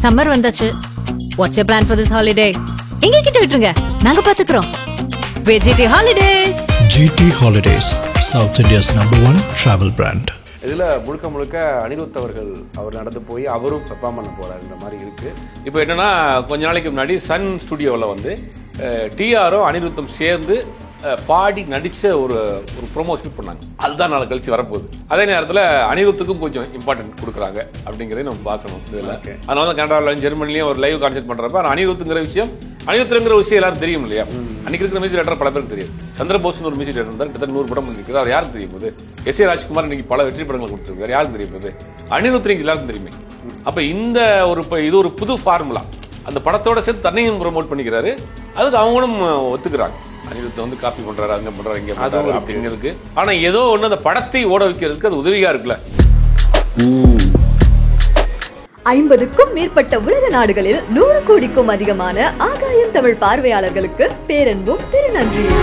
Summer வந்தாச்சு. What's your plan for this holiday? எங்க கிட்ட விட்டுருங்க, நாங்க பாத்துக்கிறோம். GT Holidays. GT Holidays, South India's #1 travel brand. இதில் முழுக்க முழுக்க அனிருத் அவர்கள் அவர் நடந்து போய் அவரும் பெர்ஃபார்ம் பண்ண போகிறாருன்ற மாதிரி இருக்குது. இப்போ என்னென்னா, கொஞ்ச நாளைக்கு முன்னாடி சன் ஸ்டுடியோவில் வந்து டிஆரும் அனிருத்தும் சேர்ந்து பாடி நடித்த ஒரு ப்ரோமோ ஷூட் பண்ணாங்க. அதுதான் நாளை கழிச்சு வரப்போகுது. அதே நேரத்தில் அனிருத்துக்கும் கொஞ்சம் இம்பார்ட்டன்ட் கொடுக்குறாங்க அப்படிங்கிறத நம்ம பார்க்கணும். இதில் அதனால தான் கனடாவில் ஜெர்மனிலையும் ஒரு லைவ் கான்சர்ட் பண்ணுறப்ப அனிருத்துங்கிற விஷயம் எல்லாரும் தெரியும் இல்லையா? அன்னைக்கு இருக்கிற மியூசிக் டேரக்டர் பல பேருக்கு தெரியும். சந்திரபோஸ்னு ஒரு மியூசிக் டேரக்டர் இருந்தார், கிட்டத்தட்ட 100 படம் பண்ணிருக்காரு. அவர் யாருக்கு தெரியும் போது? எஸ்.ஏ. ராஜ்குமார் இன்னைக்கு பல வெற்றி படங்கள் கொடுத்துருக்காரு. யாருக்கு தெரியும் போது? அனிருத் எல்லாருக்கும் தெரியுமே. அப்ப இந்த இது ஒரு புது ஃபார்முலா. அந்த படத்தோட சேர்த்து தன்னையும் ப்ரொமோட் பண்ணிக்கிறாரு. அதுக்கு அவங்களும் ஒத்துக்கிறாங்க. அனிருத் வந்து காப்பி பண்றாரு, அங்க பண்றாரு, இங்க பண்றாரு அப்படிங்கிறதுக்கு. ஆனா ஏதோ ஒண்ணு அந்த படத்தை ஓட வைக்கிறதுக்கு அது உதவியா இருக்குல்ல. 50க்கும் மேற்பட்ட உலக நாடுகளில் 100 கோடிக்கும் அதிகமான ஆகாயம் தமிழ் பார்வையாளர்களுக்கு பேரன்பும் திருநன்றியும்.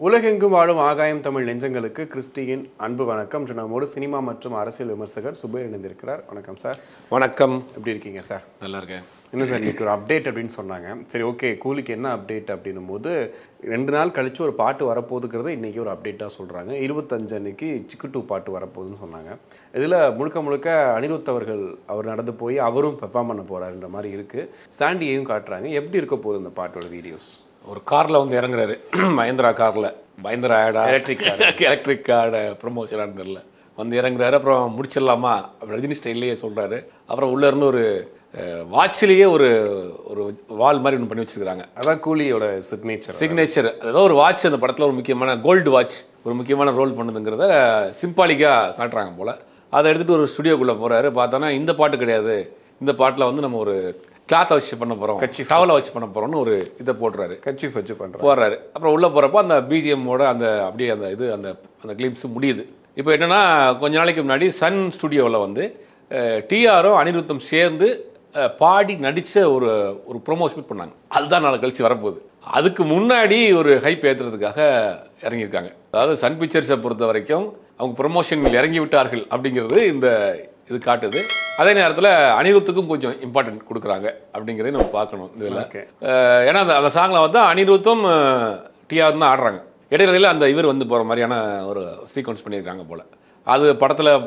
உலகெங்கும் வாழும் ஆகாயம் தமிழ் நெஞ்சங்களுக்கு கிறிஸ்டியின் அன்பு வணக்கம். நம்மோடு சினிமா மற்றும் அரசியல் விமர்சகர் சுபேர் இணைந்திருக்கிறார். வணக்கம் சார். வணக்கம். எப்படி இருக்கீங்க சார்? நல்லா இருக்கேன். என்ன சார், இன்னைக்கு ஒரு அப்டேட் அப்படின்னு சொன்னாங்க. சரி, ஓகே, கூலிக்கு என்ன அப்டேட் அப்படின்னும் போது 2 நாள் கழிச்சு ஒரு பாட்டு வரப்போகுதுங்கிறத இன்னைக்கு ஒரு அப்டேட்டாக சொல்கிறாங்க. 25 அன்னைக்கு சிக்கு பாட்டு வரப்போகுதுன்னு சொன்னாங்க. இதில் முழுக்க முழுக்க அனிருத் அவர்கள் அவர் நடந்து போய் அவரும் பெர்ஃபார்ம் பண்ண போகிறாருன்ற மாதிரி இருக்குது. சாண்டியையும் காட்டுறாங்க. எப்படி இருக்க போகுது இந்த பாட்டோட வீடியோஸ்? ஒரு கார்ல வந்து இறங்குறாரு, மஹேந்திரா கார்ல. மஹேந்திரா ஆடா எலக்ட்ரிக் கார்டை ப்ரொமோஷனாக தெரியல, வந்து இறங்குறாரு. அப்புறம் முடிச்சிடலாமா ரஜினி ஸ்டைல்லையே சொல்றாரு. அப்புறம் உள்ள இருந்து ஒரு வாட்சிலேயே ஒரு வால் மாதிரி ஒன்று பண்ணி வச்சிருக்காங்க. அதான் கூலியோட சிக்னேச்சர். ஏதோ ஒரு வாட்ச் அந்த படத்தில் ஒரு முக்கியமான கோல்டு வாட்ச் ஒரு முக்கியமான ரோல் பண்ணுதுங்கிறத சிம்பாலிக்காக காட்டுறாங்க போல. அதை எடுத்துட்டு ஒரு ஸ்டுடியோக்குள்ளே போறாரு. பார்த்தோன்னா இந்த பாட்டு கிடையாது, இந்த பாட்டில் வந்து நம்ம ஒரு கிளாத்தை வச்சு பண்ண போகிறோம், டவலை வச்சு பண்ண போகிறோம்னு ஒரு இதை போடுறாரு, கட்சி வச்சு போடுறாரு. அப்புறம் உள்ளே போகிறப்போ அந்த பிஜிஎம்மோட அந்த அப்படியே அந்த கிளிப்ஸ் முடியுது. இப்போ என்னென்னா, கொஞ்ச நாளைக்கு முன்னாடி சன் ஸ்டுடியோவில் வந்து டிஆரும் அனிருத்தும் சேர்ந்து பாடி நடித்த ஒரு ப்ரோமோ ஷூட் பண்ணாங்க. அதுதான் நாளை கழிச்சு வரப்போகுது. அதுக்கு முன்னாடி ஒரு ஹைப் ஏற்றுறதுக்காக இறங்கியிருக்காங்க. அதாவது சன் பிக்சர்ஸை பொறுத்த வரைக்கும் அவங்க ப்ரொமோஷனில் இறங்கி விட்டார்கள் அப்படிங்கிறது இது காட்டுது. அதே நேரத்தில் அனிருத்துக்கும் கொஞ்சம் இம்பார்ட்டன்ட் கொடுக்குறாங்க அப்படிங்கிறத நம்ம பார்க்கணும் இதில். ஏன்னா அந்த சாங்கில் வந்து அனிருத்தும் டிஆர் தான் ஆடுறாங்க. இடையில அந்த இவர் வந்து போகிற மாதிரியான ஒரு சீக்வன்ஸ் பண்ணியிருக்காங்க போல். அது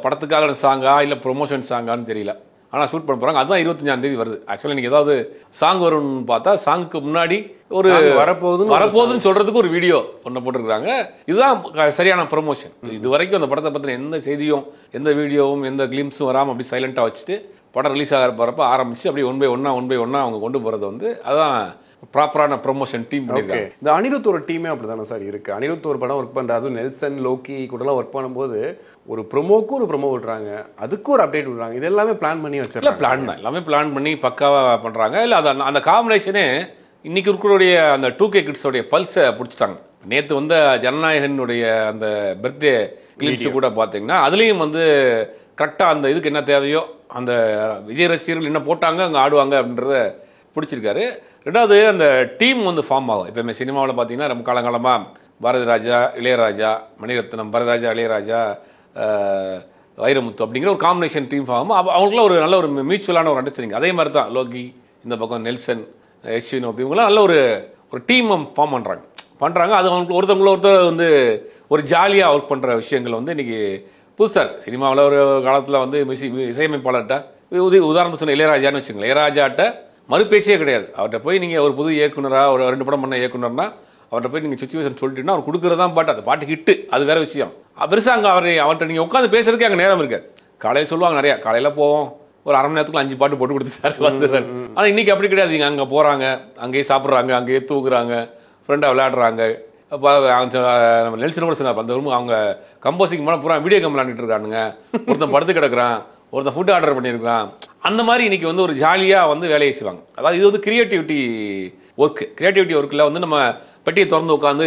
படத்துக்காக சாங்கா இல்லை ப்ரொமோஷன் சாங்கான்னு தெரியல. ஆனால் ஷூட் பண்ண போகிறாங்க. அதுதான் 25ஆம் தேதி வருது. ஆக்சுவலாக நீங்கள் ஏதாவது சாங் வரும்னு பார்த்தா சாங்குக்கு முன்னாடி ஒரு வரப்போகுதுன்னு சொல்கிறதுக்கு ஒரு வீடியோ ஒன்று போட்டிருக்காங்க. இதுதான் சரியான ப்ரொமோஷன். இது வரைக்கும் அந்த படத்தை பற்றின எந்த செய்தியும் எந்த வீடியோவும் எந்த கிளிம்ஸும் வராமல் அப்படி சைலண்ட்டாக வச்சுட்டு படம் ரிலீஸ் ஆகிற போகிறப்ப ஆரம்பித்து அப்படி ஒன் பை ஒன்னா அவங்க கொண்டு போகிறது வந்து அதான் ப்ராப்பரான ப்ரொமோஷன் டீம். இந்த அனிருத் ஒரு டீமே அப்படிதானே சார் இருக்கு. அனிருத் ஒரு படம் ஒர்க் பண்றாரு, நெல்சன் லோக்கி கூடலாம் ஒர்க் பண்ணும்போது ஒரு ப்ரொமோக்கு ஒரு ப்ரொமோ விடுறாங்க, அதுக்கு ஒரு அப்டேட் விடுறாங்க. இது எல்லாமே பிளான் பண்ணி வச்சிருக்காங்க. பிளான் தான், எல்லாமே பிளான் பண்ணி பக்காவா பண்றாங்க. இல்லை அந்த காம்பினேஷனே இன்னைக்கு இருக்கிறோடைய அந்த 2K கிட்ஸோடைய பல்ஸை பிடிச்சிட்டாங்க. நேற்று வந்து ஜனநாயகனுடைய அந்த பர்த்டே கிளிப்ஸ் கூட பார்த்தீங்கன்னா அதுலேயும் வந்து கரெக்டாக அந்த இதுக்கு என்ன தேவையோ அந்த விஜய் ரசிகர்கள் என்ன போட்டாங்க அங்கே ஆடுவாங்க அப்படின்றத பிடிச்சிருக்காரு. ரெண்டாவது அந்த டீம் வந்து ஃபார்ம் ஆகும். எப்பவுமே சினிமாவில் பார்த்தீங்கன்னா ரொம்ப காலங்காலமாக பாரதி ராஜா, இளையராஜா, மணிரத்னம், பரதராஜா, இளையராஜா, வைரமுத்து அப்படிங்கிற ஒரு காம்பினேஷன் டீம் ஃபார்ம். அவங்களுக்குலாம் ஒரு நல்ல ஒரு மியூச்சுவலான ஒரு அண்டர்ஸ்டாண்டிங். அதே மாதிரி தான் லோகி, இந்த பக்கம் நெல்சன், யஷ்வின், இவங்களாம் நல்ல ஒரு டீம் ஃபார்ம் பண்ணுறாங்க. அது அவங்களுக்கு ஒருத்தர் வந்து ஒரு ஜாலியாக ஒர்க் பண்ணுற விஷயங்கள் வந்து இன்னைக்கு புதுசாக சினிமாவில் ஒரு காலத்தில் வந்து இசையமைப்பாளர்கிட்ட உதாரணம் சொன்ன இளையராஜான்னு வச்சுக்கோங்க. இளையராஜாட்ட மறுபேச்சே கிடையாது. அவர்கிட்ட போய் நீங்கள் ஒரு புது இயக்குனராக ஒரு 2 படம் பண்ண இயக்குனர்னா அவர்கிட்ட போய் நீங்கள் சுச்சுவேஷன் சொல்லிட்டீங்கன்னா அவர் கொடுக்குறதான் பாட்டு. அந்த பாட்டு ஹிட்டு, அது வேற விஷயம். பெருசாக அங்கே அவர்கிட்ட நீங்கள் உட்காந்து பேசுறதுக்கு அங்கே நேரம் இருக்காது. காலையில் சொல்லுவாங்க, நிறையா காலையில் போவோம், ஒரு அரை மணி நேரத்துக்குள்ள 5 பாட்டு போட்டு கொடுத்துட்டாரு வந்துடுறாரு. ஆனால் இன்னைக்கு அப்படி கிடையாது. நீங்கள் அங்கே போகிறாங்க, அங்கேயே சாப்பிட்றாங்க, அங்கேயே தூக்குறாங்க, ஃப்ரெண்டாக விளையாடுறாங்க. அப்போ நம்ம நெல்சன் கூட சொன்னார், அந்த ரூம் அவங்க கம்போசிங் மேலே பூரா வீடியோ கேம் விளையாண்டுட்டு இருக்கானுங்க, ஒருத்தன் படுத்து கிடக்குறான், ஒருத்தன் ஃபுட் ஆர்டர் பண்ணியிருக்கான். அந்த மாதிரி இன்னைக்கு வந்து ஒரு ஜாலியாக வந்து வேலையை செய்வாங்க. அதாவது இது வந்து கிரியேட்டிவிட்டி ஒர்க்கில் வந்து நம்ம பெட்டியை திறந்து உட்காந்து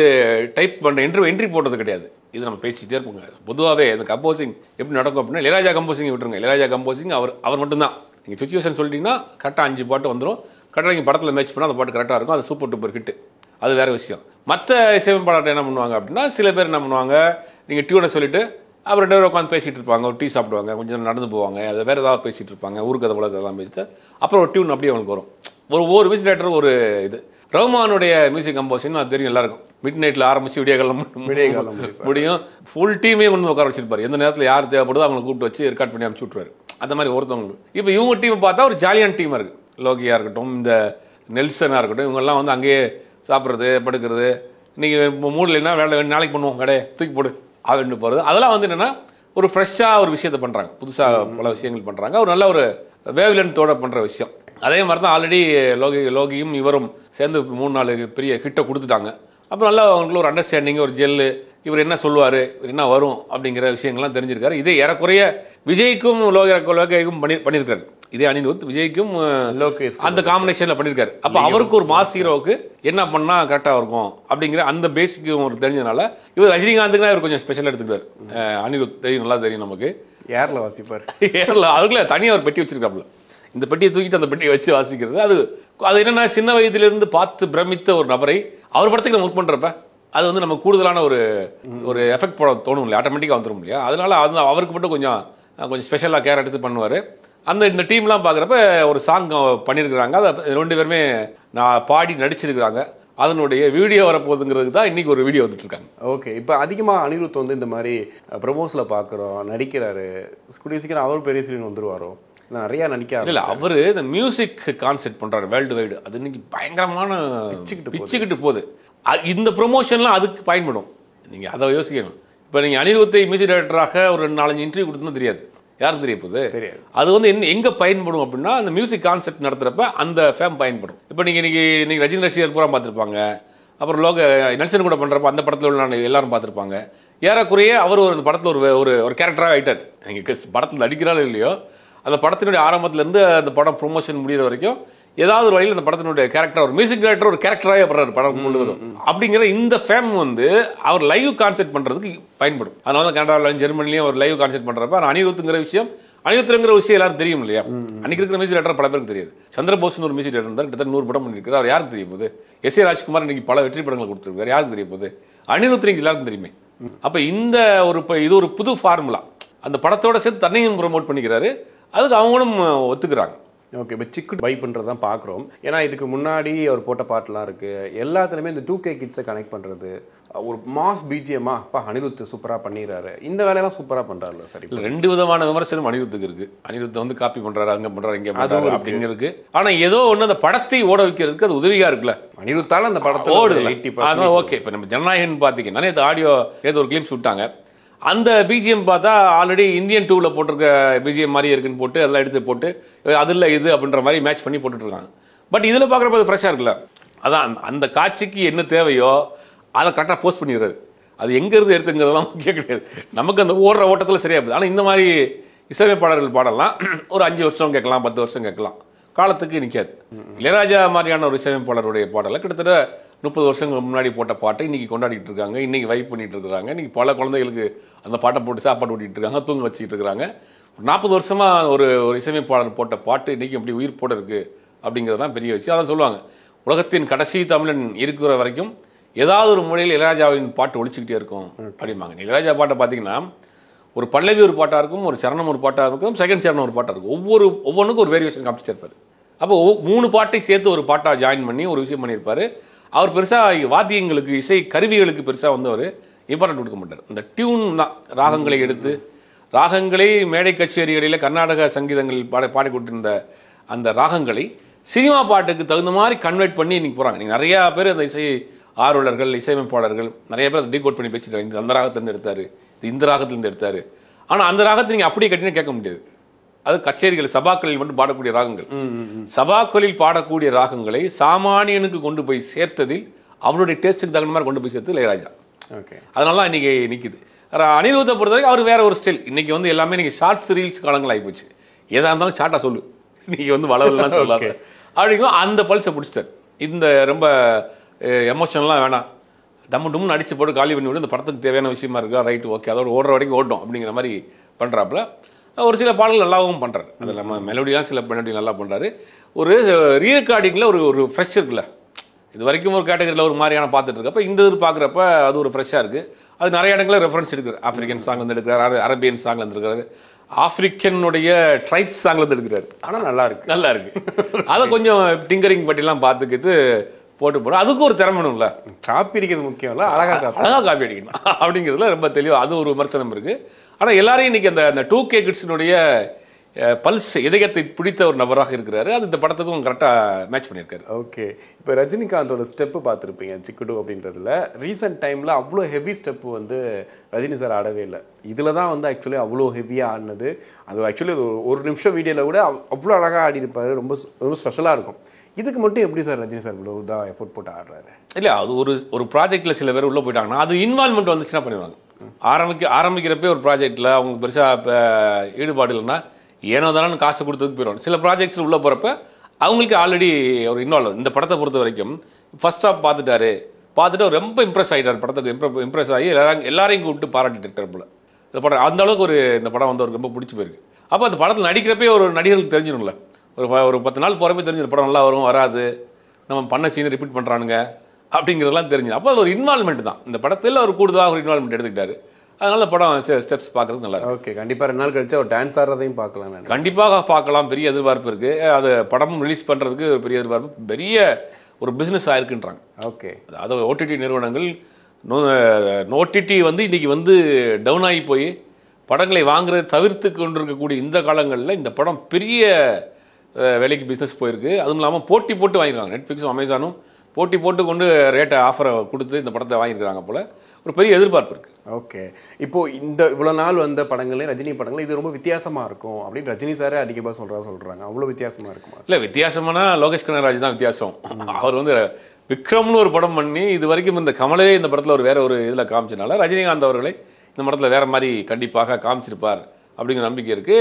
டைப் பண்ணுற என்ட்ரி போட்டது கிடையாது. இது நம்ம பேசிக்கிட்டே இருப்போங்க. பொதுவாகவே இந்த கம்போசிங் எப்படி நடக்கும் அப்படின்னா, இளையராஜா கம்போசிங் விட்டுருங்க. இளையராஜா கம்போசிங் அவர் மட்டும்தான். நீங்கள் சுச்சுவேஷன் சொல்லிட்டீங்கன்னா கரெக்டாக 5 பாட்டு வந்துடும். கரெக்டாக நீங்கள் படத்தில் மேட்ச் பண்ணால் அந்த பாட்டு கரெக்டாக இருக்கும். அது சூப்பர் டூப்பர் ஹிட்டு. அது வேறு விஷயம். மற்ற இசையமைப்பாளர் என்ன பண்ணுவாங்க அப்படின்னா, சில பேர் என்ன பண்ணுவாங்க, நீங்கள் டியூனை சொல்லிவிட்டு அப்புறம் 2 பேரும் உட்காந்து பேசிகிட்டு இருப்பாங்க, ஒரு டீ சாப்பிடுவாங்க, கொஞ்சம் நடந்து போவாங்க, அதை வேறு ஏதாவது பேசிகிட்டு இருப்பாங்க, ஊருக்கு அதை உலகத்தான் பேசிட்டு அப்புறம் ஒரு டியூன் அப்படியே அவங்களுக்கு வரும். ஒவ்வொரு மியூசிக் டைரக்டர் ஒரு இது. ரஹ்மானுடைய மியூசிக் கம்போசிஷன் அது தெரியும் எல்லாருக்கும். மிட் நைட்டில் ஆரம்பித்து விடியகாலம் முடியும். ஃபுல் டீமே கொண்டு உட்கார வச்சிருப்பாரு. எந்த நேரத்தில் யார் தேவைப்படுதோ அவங்களை கூப்பிட்டு வச்சு ரெக்கார்ட் பண்ணி அனுப்பிச்சு விட்ருவாரு. அந்த மாதிரி ஒருத்தவங்களுக்கு. இப்போ இவங்க டீமை பார்த்தா ஒரு ஜாலியான டீமாக இருக்குது. லோகியாக இருக்கட்டும், இந்த நெல்சனாக இருக்கட்டும், இவங்கெல்லாம் வந்து அங்கேயே சாப்பிட்றது படுக்கிறது, நீங்கள் மூடலைன்னா வேலை நாளைக்கு பண்ணுவோம், வேலையை தூக்கி போடு அப்படின்னு போகிறது. அதெல்லாம் வந்து என்னென்னா ஒரு ஃப்ரெஷ்ஷாக ஒரு விஷயத்தை பண்ணுறாங்க, புதுசாக பல விஷயங்கள் பண்ணுறாங்க, ஒரு நல்ல ஒரு வேவ்லென்த்தோட பண்ணுற விஷயம். அதே மாதிரி தான் ஆல்ரெடி லோகியும் இவரும் சேர்ந்து 3-4 பெரிய ஹிட்டை கொடுத்துட்டாங்க. அப்புறம் நல்லா அவங்களுக்கு ஒரு அண்டர்ஸ்டாண்டிங், ஒரு ஜெல்லு, இவர் என்ன சொல்லுவார், இவர் என்ன வரும் அப்படிங்கிற விஷயங்கள்லாம் தெரிஞ்சிருக்காரு. இதே ஏறக்குறைய விஜய்க்கும் லோகிக்கும் பண்ணியிருக்காரு. இதே அனிருத் விஜய்க்கும் அந்த காம்பினேஷனில் பண்ணியிருக்காரு. அப்போ அவருக்கு ஒரு மாஸ் ஹீரோவுக்கு என்ன பண்ணால் கரெக்டாக இருக்கும் அப்படிங்கிற அந்த பேசிக்கும் ஒரு தெரிஞ்சதுனால இவர் ரஜினிகாந்துக்குனா இவர் கொஞ்சம் ஸ்பெஷலாக எடுத்துக்கிட்டார். அனிருத் தெரியும், நல்லா தெரியும் நமக்கு. ஏரில் வாசிப்பார். ஏரில் அதுக்குள்ள தனியாக ஒரு பெட்டி வச்சிருக்காப்புல. இந்த பெட்டியை தூக்கிட்டு அந்த பெட்டியை வச்சு வாசிக்கிறது. அது என்னென்னா சின்ன வயதிலிருந்து பார்த்து பிரமித்த ஒரு நபரை அவர் படத்துக்கு நம்ம ஒர்க் பண்ணுறப்ப அது வந்து நம்ம கூடுதலான ஒரு எஃபெக்ட் போட தோணும் இல்லையா, ஆட்டோமேட்டிக்காக வந்துடும் இல்லையா. அதனால அது அவருக்கு மட்டும் கொஞ்சம் ஸ்பெஷலாக கேர் எடுத்து பண்ணுவார். இந்த டீம்லாம் பார்க்குறப்ப ஒரு சாங் பண்ணியிருக்கிறாங்க. அதை 2 பேருமே நான் பாடி நடிச்சிருக்கிறாங்க. அதனுடைய வீடியோ வரப்போகுதுங்கிறதுக்கு தான் இன்றைக்கி ஒரு வீடியோ வந்துட்டு இருக்காங்க. ஓகே, இப்போ அதிகமாக அனிருத் வந்து இந்த மாதிரி ப்ரமோஸில் பார்க்குறோம், நடிக்கிறாரு. கூடிய சீக்கிரம் அவரும் பெரிய ஸ்க்ரீன் வந்துருவாரோ? நிறையா நடிக்க இல்லை, அவர் இந்த மியூசிக் கான்செப்ட் பண்ணுறாரு வேர்ல்டு வைடு. அது இன்னைக்கு பயங்கரமான பிச்சுக்கிட்டு போகுது. இந்த ப்ரொமோஷன்லாம் அதுக்கு பயன்படும். நீங்கள் அதை யோசிக்கணும். இப்போ நீங்கள் அனிருத்தை மியூசிக் டைரக்டராக ஒரு 4-5 இன்டர்வியூ கொடுத்துன்னு தெரியாது, யாரும் தெரிய போகுது தெரியாது. அது வந்து எங்கே பயன்படும் அப்படின்னா அந்த மியூசிக் கான்செப்ட் நடத்துகிறப்ப அந்த ஃபேம் பயன்படும். இப்போ நீங்கள் ரஜினி ரசிகர் பூரா பார்த்துருப்பாங்க, அப்புறம் நெல்சன் கூட பண்ணுறப்ப அந்த படத்தில் உள்ள எல்லாரும் பார்த்துருப்பாங்க. ஏறக்குறைய அவர் ஒரு படத்தில் ஒரு கேரக்டராக ஆகிட்டார். நீங்கள் படத்தில் நடிக்கிறாரோ இல்லையோ, அந்த படத்தினுடைய ஆரம்பத்திலேருந்து அந்த படம் ப்ரொமோஷன் முடிகிற வரைக்கும் ஏதாவது ஒரு வழியில் அந்த படத்தினுடைய கேரக்டர், ஒரு மியூசிக் டைரக்டர் ஒரு கேரக்டராகவே படுறாரு படம் முழுவதும். அப்படிங்கிற இந்த ஃபேம் வந்து அவர் லைவ் கான்செப்ட் பண்ணுறதுக்கு பயன்படும். அதனால தான் கனடாவிலையும் ஜெர்மனிலையும் ஒரு லைவ் கான்செப்ட் பண்ணுறப்ப அனிருத்துங்கிற விஷயம் எல்லாரும் தெரியும் இல்லையா. அன்னைக்கு இருக்கிற மியூசிக் டைரக்டர் பல பேருக்கு தெரியாது. சந்திரபோஸ்னு ஒரு மியூசிக் டைரக்டர் இருந்தார், கிட்டத்தட்ட 100 படம் பண்ணியிருக்காரு. அவர் யாருக்கு தெரிய போகுது? எஸ் ஏ ராஜ்குமார் இன்னைக்கு பல வெற்றி படங்கள் கொடுத்துருக்காரு, யாருக்கு தெரிய போகுது? அனிருத் எல்லாருக்கும் தெரியுமே. அப்போ இது ஒரு புது ஃபார்முலா. அந்த படத்தோட சேர்த்து தன்னையும் ப்ரொமோட் பண்ணிக்கிறாரு, அதுக்கு அவங்களும் ஒத்துக்கிறாங்க. ஓகே, இப்போ சிக்கு பை பண்ணுறது தான் பார்க்குறோம். ஏன்னா இதுக்கு முன்னாடி அவர் போட்ட பாட்டுலாம் இருக்குது. எல்லாத்துலேயுமே இந்த 2K கிட்ஸை கனெக்ட் பண்ணுறது, ஒரு மாஸ் பிஜிஎம்மா அப்பா அனிருத் சூப்பராக பண்ணிடுறாரு. இந்த வேலையெல்லாம் சூப்பராக பண்ணுறாருல்ல சார். இப்போ 2 விதமான விமர்சனம் அனிருத்துக்கு இருக்குது. அனிருத் வந்து காப்பி பண்ணுறாரு, அங்கே பண்ணுறாரு, இங்கே பண்ணுறாரு அப்படிங்க இருக்கு. ஆனால் ஏதோ ஒன்று அந்த படத்தை ஓட வைக்கிறதுக்கு அது உதவியாக இருக்குல்ல. அனிருத்தால் அந்த படத்தை ஓடுது. அதனால் ஓகே. இப்போ நம்ம ஜனநாயகன் பார்த்தீங்கன்னா இந்த ஆடியோ ஏதோ ஒரு கிளிப்ஸ் விட்டாங்க. அந்த பிஜிஎம் பார்த்தா ஆல்ரெடி இந்தியன் 2ல் போட்டிருக்க பிஜிஎம் மாதிரி இருக்குன்னு போட்டு அதெல்லாம் எடுத்து போட்டு அதில் இது அப்படின்ற மாதிரி மேட்ச் பண்ணி போட்டுட்ருக்காங்க. பட் இதில் பார்க்குறப்ப அது ஃப்ரெஷ்ஷாக இருக்குல்ல. அதான் அந்த காட்சிக்கு என்ன தேவையோ அதை கரெக்டாக போஸ்ட் பண்ணிடுறாரு. அது எங்கேருந்து எடுத்துங்கிறதெல்லாம் முக்கியம் கிடையாது, நமக்கு அந்த ஓடுற ஓட்டத்தில் சரியாக இருக்குது. ஆனால் இந்த மாதிரி இசையமைப்பாளர்கள் பாடலாம் ஒரு 5 வருஷம் கேட்கலாம், 10 வருஷம் கேட்கலாம், காலத்துக்கு நிற்காது. இளையராஜா மாதிரியான ஒரு இசையமைப்பாளருடைய பாடலை கிட்டத்தட்ட 30 வருஷங்களுக்கு முன்னாடி போட்ட பாட்டை இன்றைக்கி கொண்டாடிட்டு இருக்காங்க, இன்றைக்கி வைப் பண்ணிட்டு இருக்கிறாங்க. இன்றைக்கி பல குழந்தைகளுக்கு அந்த பாட்டை போட்டு சாப்பாடு ஓட்டிகிட்டு இருக்காங்க, தூங்க வச்சுக்கிட்டு இருக்கிறாங்க. 40 வருஷமாக ஒரு இசையமைப்பாளர் போட்ட பாட்டு இன்றைக்கி அப்படி உயிர் போட இருக்குது அப்படிங்கிறது தான் பெரிய விஷயம். அதான் சொல்லுவாங்க, உலகத்தின் கடைசி தமிழன் இருக்கிற வரைக்கும் ஏதாவது ஒரு மொழியில் இளையராஜாவின் பாட்டு ஒழிச்சிக்கிட்டே இருக்கும் அப்படிம்பாங்க. இளையராஜா பாட்டை பார்த்தீங்கன்னா ஒரு பல்லவி ஒரு பாட்டாக இருக்கும், ஒரு சரணம் ஒரு பாட்டாக இருக்கும், செகண்ட் சரணம் ஒரு பாட்டாக இருக்கும். ஒவ்வொன்றுக்கும் ஒரு வேரியேஷன் காமிச்சிட்டே இருப்பார். அப்போ 3 பாட்டை சேர்த்து ஒரு பாட்டாக ஜாயின் பண்ணி ஒரு விஷயம் பண்ணியிருப்பார். அவர் பெருசாக வாத்தியங்களுக்கு, இசை கருவிகளுக்கு பெருசாக வந்து அவர் இம்பார்ட்டன்ட் கொடுக்க மாட்டார். இந்த டியூன் தான், ராகங்களை எடுத்து ராகங்களை மேடை கச்சேரிகளில் கர்நாடக சங்கீதங்களில் பாடி கொடுத்திருந்த அந்த ராகங்களை சினிமா பாட்டுக்கு தகுந்த மாதிரி கன்வெர்ட் பண்ணி இன்னைக்கு போகிறாங்க. நீங்கள் நிறையா பேர் அந்த இசை ஆர்வலர்கள், இசையமைப்பாளர்கள் நிறைய பேர் அதை டீகோட் பண்ணி பேசிட்டு இந்த அந்த ராகத்திலேருந்து எடுத்தார், இந்த ராகத்திலேருந்து எடுத்தார். ஆனால் அந்த ராகத்தை நீங்கள் அப்படியே கட்டினு கேட்க முடியாது. அது கச்சேரிகள், சபாக்களில் மட்டும் பாடக்கூடிய ராகங்கள். சபாக்களில் பாடக்கூடிய ராகங்களை சாமானியனுக்கு கொண்டு போய் சேர்த்ததில் அவருடைய டேஸ்ட்டுக்கு தகுந்த மாதிரி கொண்டு போய் சேர்த்து இளையராஜா. ஓகே, அதனால தான் இன்னைக்கு நிற்குது. அனிருத்தை பொறுத்த வரைக்கும் அவர் வேற ஒரு ஸ்டைல். இன்னைக்கு வந்து எல்லாமே நீங்கள் ஷார்ட்ஸ் ரீல்ஸ் காலங்கள் ஆகிப்போச்சு. எதாக இருந்தாலும் ஷார்ட்டாக சொல்லு, நீங்கள் வந்து வளவலாம் சொல்லாத அப்படிங்கும் அந்த பல்ஸை பிடிச்சிட்டார். இந்த ரொம்ப எமோஷனலாம் வேணாம், டம்முன்னு அடிச்சு போட்டு காலி பண்ணி விட்டு இந்த படத்துக்கு தேவையான விஷயமா இருக்கா, ரைட்டு ஓகே, அதோட ஓடுற வரைக்கும் ஓட்டும் அப்படிங்கிற மாதிரி பண்ணுறாப்புல. ஒரு சில பாடல்கள் நல்லாவும் பண்ணுறாரு. அது இல்லாமல் மெலோடியாக சில மெலோடி நல்லா பண்ணுறாரு. ஒரு ரீரெக்கார்டிங்கில் ஒரு ஃப்ரெஷ் இருக்குல்ல. இது வரைக்கும் ஒரு கேட்டகரியில் ஒரு மாதிரியான பார்த்துட்டு இருக்கப்போ இந்த இது பார்க்குறப்ப அது ஒரு ஃப்ரெஷ்ஷாக இருக்குது. அது நிறைய இடங்களில் ரெஃபரன்ஸ் எடுக்கிறார். ஆப்பிரிக்கன் சாங்லேருந்து எடுக்கிறார், அரேபியன் சாங்லேருந்து எடுக்கிறாரு, ஆப்பிரிக்கனுடைய ட்ரைப்ஸ் சாங்லேருந்து எடுக்கிறாரு. ஆனால் நல்லா இருக்கு. அதை கொஞ்சம் டிங்கரிங் பட்டிலாம் பார்த்துக்கிட்டு போட்டு அதுக்கு ஒரு திறமணும்ல. காப்பி அடிக்கிறது முக்கியம் இல்லை, அழகாக காப்பி அடிக்கணும் அப்படிங்கிறதுல ரொம்ப தெளிவாக அது ஒரு விமர்சனம் இருக்குது. ஆனால் எல்லாரையும் இன்னைக்கு அந்த 2K கிட்ஸினுடைய பல்ஸ் இதயத்தை பிடித்த ஒரு நபராக இருக்கிறாரு. அது இந்த படத்துக்கும் கரெக்டாக மேட்ச் பண்ணியிருக்காரு. ஓகே, இப்போ ரஜினிகாந்தோட ஸ்டெப்பு பார்த்துருப்பீங்க சிக்குடு அப்படின்றதுல. ரீசெண்ட் டைமில் அவ்வளோ ஹெவி ஸ்டெப்பு வந்து ரஜினி சார் ஆடவே இல்லை. இதில் தான் வந்து ஆக்சுவலி அவ்வளோ ஹெவியாக ஆடினது. அது ஆக்சுவலி ஒரு நிமிஷம் வீடியோவில் கூட அவ்வளோ அழகாக ஆடிருப்பார். ரொம்ப ரொம்ப ஸ்பெஷலாக இருக்கும். இதுக்கு மட்டும் எப்படி சார் ரஜினி சார் இவ்வளோ தான் எஃபோர்ட் போட்டு ஆடுறாரு? இல்லை, அது ஒரு ப்ராஜெக்டில் சில பேர் உள்ளே போயிட்டாங்கன்னா அது இன்வால்மெண்ட் வந்துச்சுன்னா பண்ணிடுவாங்க. ஆரம்பிக்கிறப்பே ஒரு ப்ராஜெக்டில் அவங்க பெருசாக ஈடுபாடு இல்லைன்னா ஏனோ தானே காசு கொடுத்ததுக்கு போயிடுவாங்க. சில ப்ராஜெக்ட்ஸில் உள்ளே போகிறப்ப அவங்களுக்கு ஆல்ரெடி ஒரு இன்வால்வ். இந்த படத்தை பொறுத்த வரைக்கும் ஃபர்ஸ்ட் ஆஃப் பார்த்துட்டு அவர் ரொம்ப இம்ப்ரெஸ் ஆகிட்டார். படத்துக்கு இம்ப்ரெஸ் ஆகி எல்லாரையும் கூப்பிட்டு பாராட்டிட்டு இருக்கார் போல. இந்த படம் அந்த அளவுக்கு இந்த படம் வந்து அவருக்கு ரொம்ப பிடிச்சி போயிருக்கு. அப்போ அந்த படத்தில் நடிக்கிறப்பே ஒரு நடிகர்களுக்கு தெரிஞ்சிடும்ல, ஒரு 10 நாள் போகிறப்பே தெரிஞ்சிடும் படம் நல்லா வரும் வராது, நம்ம பண்ண சீனை ரிப்பீட் பண்ணுறானுங்க அப்படிங்கிறதெல்லாம் தெரிஞ்சு. அப்போ அது ஒரு இன்வால்மெண்ட் தான். இந்த படத்தில் ஒரு கூடுதலாக ஒரு இன்வால்மெண்ட் எடுத்துக்கிட்டாரு. அதனால படம் ஸ்டெப்ஸ் பார்க்கறதுக்கு நல்லா இருக்கு. ஓகே, கண்டிப்பாக 2 நாள் கழிச்சு ஒரு டான்ஸ் ஆடுறதையும் பார்க்கலாம். கண்டிப்பாக பார்க்கலாம். பெரிய எதிர்பார்ப்பு இருக்கு. அது படமும் ரிலீஸ் பண்ணுறதுக்கு பெரிய எதிர்பார்ப்பு, பெரிய ஒரு பிஸ்னஸ் ஆயிருக்குன்றாங்க. ஓகே, அதாவது ஓடிடி நிறுவனங்கள் ஓடிடி வந்து இன்னைக்கு வந்து டவுன் ஆகி போய் படங்களை வாங்குறதை தவிர்த்து கொண்டிருக்கக்கூடிய இந்த காலங்களில் இந்த படம் பெரிய வேலைக்கு பிஸ்னஸ் போயிருக்கு. அதுவும் இல்லாமல் போட்டி போட்டு வாங்கிருக்காங்க. நெட்ஃப்ளிக்ஸும் அமேசானும் போட்டி போட்டு கொண்டு ரேட்டை ஆஃபரை கொடுத்து இந்த படத்தை வாங்கியிருக்காங்க போல ஒரு பெரிய எதிர்பார்ப்பு இருக்கு. ஓகே, இப்போ இவ்வளோ நாள் வந்த படங்களே ரஜினி படங்கள் இது ரொம்ப வித்தியாசமாக இருக்கும் அப்படின்னு ரஜினி சாரே அடிக்கபா சொல்கிறாங்க. அவ்வளோ வித்தியாசமாக இருக்குமா? இல்லை, வித்தியாசமான லோகேஷ் கனகராஜ் தான் வித்தியாசம். அவர் வந்து விக்ரம்னு ஒரு படம் பண்ணி இது வரைக்கும் இந்த கமலே இந்த படத்தில் வேற ஒரு இதில் காமிச்சனால ரஜினிகாந்த் அவர்களை இந்த படத்தில் வேற மாதிரி கண்டிப்பாக காமிச்சிருப்பார் அப்படிங்கிற நம்பிக்கை இருக்கு.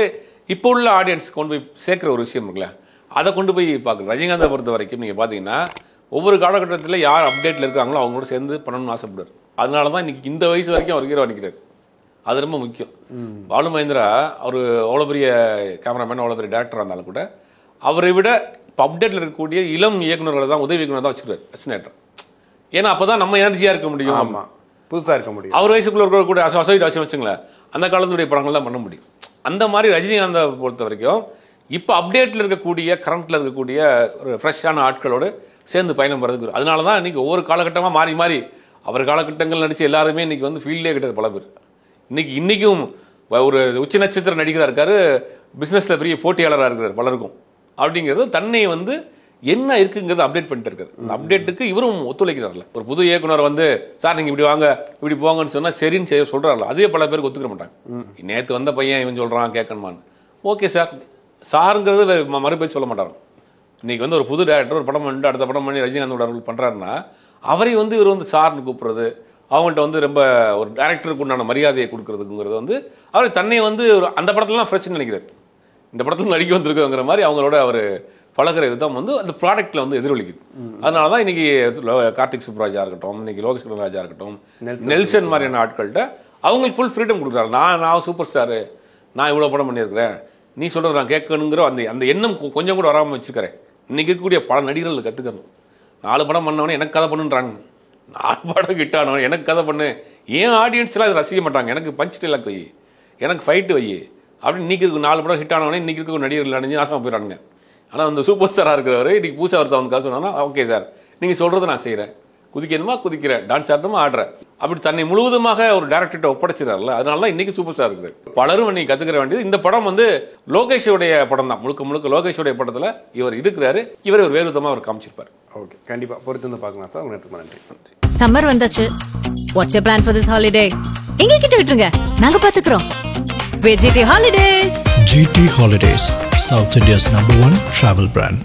இப்போ உள்ள ஆடியன்ஸ் கொண்டு போய் சேர்க்குற ஒரு விஷயம் இருக்குல்ல, அதை கொண்டு போய் பார்க்கணும். ரஜினிகாந்தை பொறுத்த வரைக்கும் நீங்கள் பார்த்தீங்கன்னா ஒவ்வொரு காலகட்டத்தில் யார் அப்டேட்டில் இருக்காங்களோ அவங்க கூட சேர்ந்து பண்ணணும்னு ஆசைப்படுவார். அதனால தான் இன்னைக்கு இந்த வயசு வரைக்கும் அவர் ஹீரோ நிற்கிறார். அது ரொம்ப முக்கியம். பாலு மகேந்திரா அவர் அவ்வளோ பெரிய கேமராமேன், அவ்வளோ பெரிய டேரக்டராக இருந்தாலும் கூட அவரை விட இப்போ அப்டேட்டில் இருக்கக்கூடிய இளம் இயக்குநர்களை தான் உதவி இயக்குனர் தான் வச்சுக்கிறார் அசினேட்டர். ஏன்னா அப்போ தான் நம்ம எனர்ஜியாக இருக்க முடியும். ஆமாம், புதுசாக இருக்க முடியும். அவர் வயசுக்குள்ள கூட அசோசியேட் வச்சு வச்சுங்களேன், அந்த காலத்துடைய படங்கள் தான் பண்ண முடியும். அந்த மாதிரி ரஜினிகாந்தை பொறுத்த வரைக்கும் இப்போ அப்டேட்டில் இருக்கக்கூடிய கரண்ட்டில் இருக்கக்கூடிய ஒரு ஃப்ரெஷ்ஷான ஆட்களோடு சேர்ந்து பயணம் பண்ணுறதுக்கு. அதனால தான் இன்றைக்கி ஒவ்வொரு காலகட்டமாக மாறி மாறி அவர் காலகட்டங்கள் நடித்து எல்லாருமே இன்றைக்கி வந்து ஃபீல்டே கிட்டது பல பேர். இன்றைக்கும் ஒரு உச்ச நட்சத்திர நடிகராக இருக்கார், பிஸ்னஸில் பெரிய போட்டியாளராக இருக்கிறார் பலருக்கும். அப்படிங்கிறது தன்னை வந்து என்ன இருக்குங்கிறத அப்டேட் பண்ணிட்டு இருக்காரு. அந்த அப்டேட்டுக்கு இவரும் ஒத்துழைக்கிறார்ல. ஒரு புது இயக்குனர் வந்து சார் நீங்கள் இப்படி வாங்க இப்படி போங்கன்னு சொன்னால் சரின்னு சொல்கிறார்ல, அதே பல பேருக்கு ஒத்துக்கிற மாட்டாங்க. நேற்று வந்த பையன் இவன் சொல்கிறான் கேட்கணுமான்னு. ஓகே சார் சாருங்கிறது மறுபேச்சு சொல்ல மாட்டாங்க. இன்றைக்கி வந்து ஒரு புது டேரக்டர் ஒரு படம் பண்ணிட்டு அடுத்த படம் பண்ணி ரஜினிகாந்தோட ரோல் பண்ணுறாருன்னா அவரை வந்து இவர் வந்து சார்னு கூப்பிட்றது, அவங்கள்ட்ட வந்து ரொம்ப ஒரு டேரக்டருக்கு உண்டான மரியாதையை கொடுக்குறதுங்கிறது வந்து அவர் தன்னை வந்து ஒரு அந்த படத்துலலாம் ஃப்ரெஷ்ன்னு நினைக்கிறார். இந்த படத்தில் நடிக்க வந்திருக்குங்கிற மாதிரி அவங்களோட அவர் பழகிற விதம் வந்து அந்த ப்ராடக்ட்டில் வந்து எதிரொலிக்குது. அதனால தான் இன்றைக்கி கார்த்திக் சுப்ராஜா இருக்கட்டும், இன்றைக்கி லோகேஷ் கனகராஜா இருக்கட்டும், நெல்சன் மாதிரியான ஆட்கள்கிட்ட அவங்களுக்கு ஃபுல் ஃப்ரீடம் கொடுக்குறாரு. நான் சூப்பர் ஸ்டாரு, நான் இவ்வளோ படம் பண்ணியிருக்கிறேன், நீ சொல்கிறது நான் கேட்கணுங்கிற அந்த எண்ணம் கொஞ்சம் கூட வராமல் வச்சுக்கிறேன். இன்றைக்கி இருக்கக்கூடிய பல நடிகர்கள் கற்றுக்கணும். 4 படம் பண்ணவனே எனக்கு கதை பண்ணுன்றாங்க, 4 படம் கிட்டானவன் எனக்கு கதை பண்ணு. ஏன் ஆடியன்ஸ்லாம் அதை ரசிக்க மாட்டாங்க. எனக்கு பஞ்ச் டைலாக் வை, எனக்கு ஃபைட்டு வை அப்படின்னு. இன்றைக்கி 4 படம் ஹிட் ஆனவனே இன்றைக்கி இருக்க நடிகர்கள் அடைஞ்சு நாசமாக போயிடறாங்க. ஆனால் அந்த சூப்பர் ஸ்டாராக இருக்கிறவர் இன்றைக்கி பூசா ஒருத்தவனுக்காக சொன்னாங்கன்னா ஓகே சார் நீங்கள் சொல்கிறத நான் செய்கிறேன், குதிக்கணுமா குதிக்கிறேன், டான்ஸ் ஆடணுமா ஆடுறேன், அப்படி தன்னை முழுவதுமாக ஒரு டேரக்டர்கிட்ட ஒப்படைச்சிடறாருல. அதனால தான் இன்றைக்கி சூப்பர் ஸ்டார் இருக்குது. பலரும் இன்னைக்கு கற்றுக்கிற வேண்டியது இந்த படம் வந்து லோகேஷோடைய படம் தான். முழுக்க லோகேஷோடைய படத்தில் இவர் இருக்கிறாரு. இவரை ஒரு வேறு விதமாக அவர் காமிச்சிருப்பார். ஓகே, கண்டிப்பாக பொறுத்து வந்து பார்க்கலாம் சார். உங்களுக்கு நன்றி. சம்மர் வந்தாச்சு. What's your plan for this holiday? எங்க கிட்ட விட்டுருங்க, நாங்க பாத்துக்கிறோம். VGT Holidays. GT Holidays, South India's #1 travel brand.